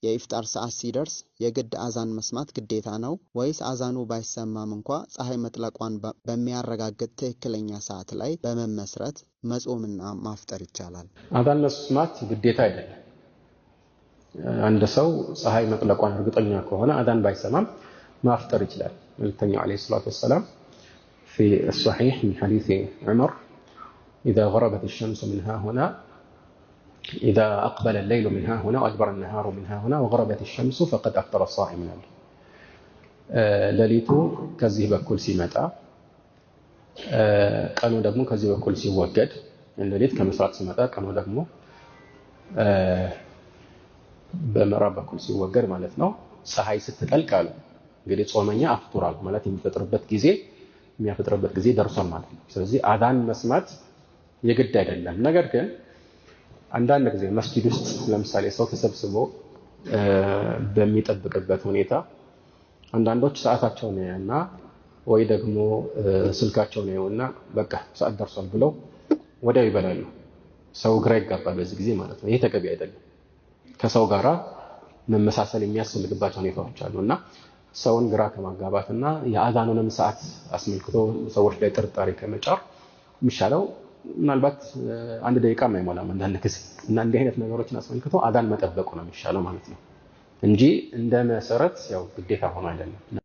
የኢፍጣር ሰዓት ሲደርስ የግድ አዛን መስማት ግዴታ ነው ወይስ አዛኑ ባይሰማም እንኳን ፀሐይ መጥለቋን በሚያረጋግጥ ትክክለኛ ሰዓት ላይ በመመስረት መጾምና ማፍጠር ይቻላል? አዛን መስማት ግዴታ አይደለም። አንድ ሰው ፀሐይ መጥለቋን እርግጠኛ ከሆነ አዛን ባይሰማም ማፍጠር ይችላል። መልእክተኛው አለይሂ ሰላቱ ወሰላም في الصحيح من حديث عمر إذا غربت الشمس من ها هنا إذا أقبل الليل من ها هنا وأدبر النهار من ها هنا وغربت الشمس فقد أفطر الصائم. لليتو كذي بكل سيمتا كانوا دغمو كذي بكل سيوجد لليت كمسرات سيمتا كانوا دغمو በመራብ በኩል ሲወገድ ማለት ነው። ፀሐይ ስትጠልቅ አሉ እንግዲህ ጾመኛ አፍጥሯል ማለት የሚያፈጥርበት ጊዜ ደርሷል ማለት ነው። ስለዚህ አዛን መስማት የግድ አይደለም። ነገር ግን አንዳንድ ጊዜ መስጂድ ውስጥ ለምሳሌ ሰው ተሰብስቦ በሚጠብቅበት ሁኔታ አንዳንዶች ሰዓታቸውን ያዩና ወይ ደግሞ ስልካቸውን ያዩና በቃ ሰዓት ደርሷል ብለው ወዲያው ይበላሉ። ሰው ግራ ይጋባል በዚህ ጊዜ ማለት ነው። ይሄ ተገቢ አይደለም። ከሰው ጋራ መመሳሰል የሚያስፈልግባቸው ሁኔታዎች አሉና ሰውን ግራ ከማጋባትና የአዛኑንም ሰዓት አስመልክቶ ሰዎች ላይ ጥርጣሬ ከመጫር የሚሻለው ምናልባት አንድ ደቂቃ የማይሞላም አንዳንድ ጊዜ እና እንዲህ አይነት ነገሮችን አስመልክቶ አዛን መጠበቁ ነው የሚሻለው ማለት ነው እንጂ እንደ መሰረት ያው ግዴታ ሆኖ አይደለም።